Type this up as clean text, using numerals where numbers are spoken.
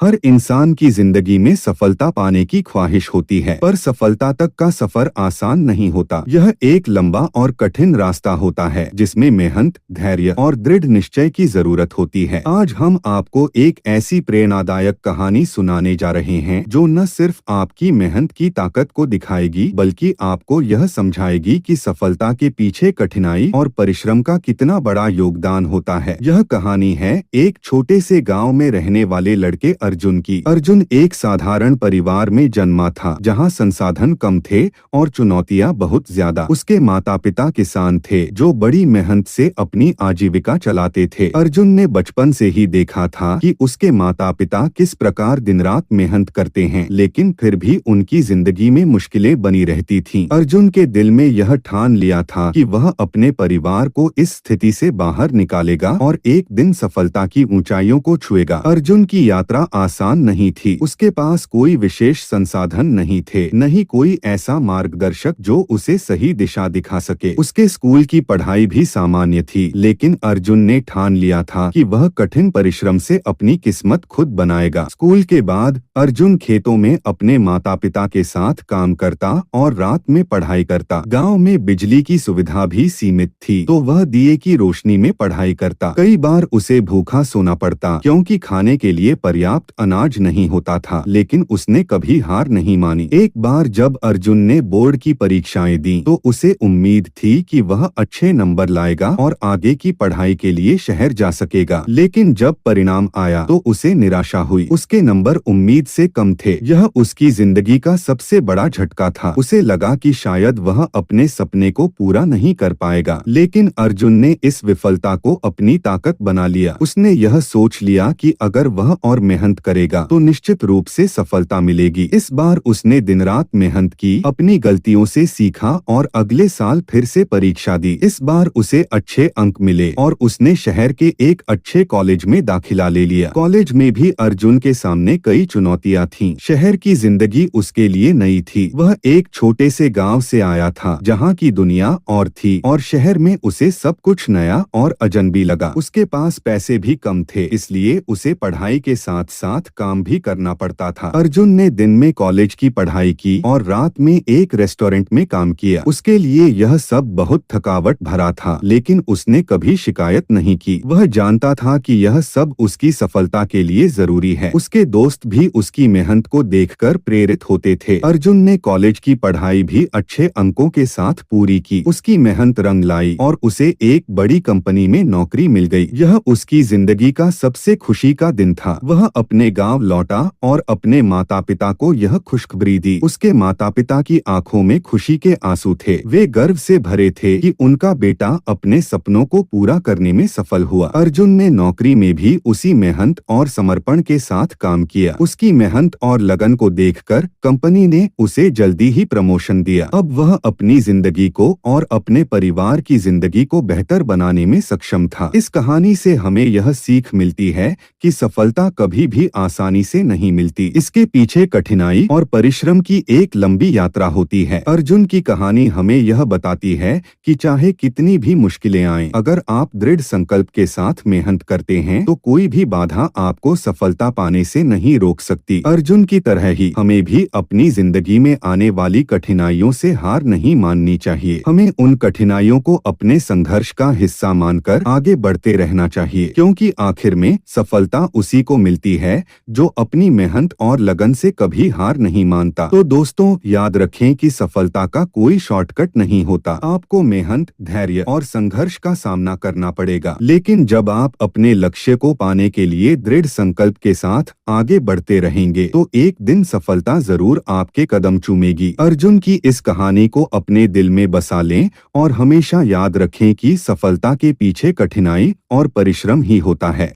हर इंसान की जिंदगी में सफलता पाने की ख्वाहिश होती है, पर सफलता तक का सफर आसान नहीं होता। यह एक लंबा और कठिन रास्ता होता है जिसमें मेहनत, धैर्य और दृढ़ निश्चय की जरूरत होती है। आज हम आपको एक ऐसी प्रेरणादायक कहानी सुनाने जा रहे हैं जो न सिर्फ आपकी मेहनत की ताकत को दिखाएगी बल्कि आपको यह समझाएगी कि सफलता के पीछे कठिनाई और परिश्रम का कितना बड़ा योगदान होता है। यह कहानी है एक छोटे से गाँव में रहने वाले लड़के अर्जुन की। अर्जुन एक साधारण परिवार में जन्मा था जहां संसाधन कम थे और चुनौतियां बहुत ज्यादा। उसके माता पिता किसान थे जो बड़ी मेहनत से अपनी आजीविका चलाते थे। अर्जुन ने बचपन से ही देखा था कि उसके माता पिता किस प्रकार दिन रात मेहनत करते हैं, लेकिन फिर भी उनकी जिंदगी में मुश्किलें बनी रहती थीं। अर्जुन के दिल में यह ठान लिया था कि वह अपने परिवार को इस स्थिति से बाहर निकालेगा और एक दिन सफलता की ऊंचाइयों को छुएगा। अर्जुन की यात्रा आसान नहीं थी। उसके पास कोई विशेष संसाधन नहीं थे, न ही कोई ऐसा मार्गदर्शक जो उसे सही दिशा दिखा सके। उसके स्कूल की पढ़ाई भी सामान्य थी, लेकिन अर्जुन ने ठान लिया था कि वह कठिन परिश्रम से अपनी किस्मत खुद बनाएगा। स्कूल के बाद अर्जुन खेतों में अपने माता पिता के साथ काम करता और रात में पढ़ाई करता। गांव में बिजली की सुविधा भी सीमित थी, तो वह दिए की रोशनी में पढ़ाई करता। कई बार उसे भूखा सोना पड़ता क्योंकि खाने के लिए पर्याप्त अनाज नहीं होता था, लेकिन उसने कभी हार नहीं मानी। एक बार जब अर्जुन ने बोर्ड की परीक्षाएं दी तो उसे उम्मीद थी कि वह अच्छे नंबर लाएगा और आगे की पढ़ाई के लिए शहर जा सकेगा, लेकिन जब परिणाम आया तो उसे निराशा हुई। उसके नंबर उम्मीद से कम थे। यह उसकी जिंदगी का सबसे बड़ा झटका था। उसे लगा कि शायद वह अपने सपने को पूरा नहीं कर पाएगा, लेकिन अर्जुन ने इस विफलता को अपनी ताकत बना लिया। उसने यह सोच लिया कि अगर वह और मेहनत करेगा तो निश्चित रूप से सफलता मिलेगी। इस बार उसने दिन रात मेहनत की, अपनी गलतियों से सीखा और अगले साल फिर से परीक्षा दी। इस बार उसे अच्छे अंक मिले और उसने शहर के एक अच्छे कॉलेज में दाखिला ले लिया। कॉलेज में भी अर्जुन के सामने कई चुनौतियां थीं। शहर की जिंदगी उसके लिए नई थी। वह एक छोटे से गांव से आया था जहां की दुनिया और थी, और शहर में उसे सब कुछ नया और अजनबी लगा। उसके पास पैसे भी कम थे, इसलिए उसे पढ़ाई के साथ साथ काम भी करना पड़ता था। अर्जुन ने दिन में कॉलेज की पढ़ाई की और रात में एक रेस्टोरेंट में काम किया। उसके लिए यह सब बहुत थकावट भरा था, लेकिन उसने कभी शिकायत नहीं की। वह जानता था कि यह सब उसकी सफलता के लिए जरूरी है। उसके दोस्त भी उसकी मेहनत को देखकर प्रेरित होते थे। अर्जुन ने कॉलेज की पढ़ाई भी अच्छे अंकों के साथ पूरी की। उसकी मेहनत रंग लाई और उसे एक बड़ी कंपनी में नौकरी मिल गई। यह उसकी जिंदगी का सबसे खुशी का दिन था। वह अपने गांव लौटा और अपने माता पिता को यह खुशखबरी दी। उसके माता पिता की आंखों में खुशी के आंसू थे। वे गर्व से भरे थे कि उनका बेटा अपने सपनों को पूरा करने में सफल हुआ। अर्जुन ने नौकरी में भी उसी मेहनत और समर्पण के साथ काम किया। उसकी मेहनत और लगन को देखकर कंपनी ने उसे जल्दी ही प्रमोशन दिया। अब वह अपनी जिंदगी को और अपने परिवार की जिंदगी को बेहतर बनाने में सक्षम था। इस कहानी से हमें यह सीख मिलती है कि सफलता कभी भी आसानी से नहीं मिलती। इसके पीछे कठिनाई और परिश्रम की एक लंबी यात्रा होती है। अर्जुन की कहानी हमें यह बताती है कि चाहे कितनी भी मुश्किलें आएं, अगर आप दृढ़ संकल्प के साथ मेहनत करते हैं तो कोई भी बाधा आपको सफलता पाने से नहीं रोक सकती। अर्जुन की तरह ही हमें भी अपनी जिंदगी में आने वाली कठिनाइयों से हार नहीं माननी चाहिए। हमें उन कठिनाइयों को अपने संघर्ष का हिस्सा मानकर आगे बढ़ते रहना चाहिए, क्योंकि आखिर में सफलता उसी को मिलती है जो अपनी मेहनत और लगन से कभी हार नहीं मानता। तो दोस्तों, याद रखें कि सफलता का कोई शॉर्टकट नहीं होता। आपको मेहनत, धैर्य और संघर्ष का सामना करना पड़ेगा, लेकिन जब आप अपने लक्ष्य को पाने के लिए दृढ़ संकल्प के साथ आगे बढ़ते रहेंगे तो एक दिन सफलता जरूर आपके कदम चूमेगी। अर्जुन की इस कहानी को अपने दिल में बसा लें और हमेशा याद रखें कि सफलता के पीछे कठिनाई और परिश्रम ही होता है।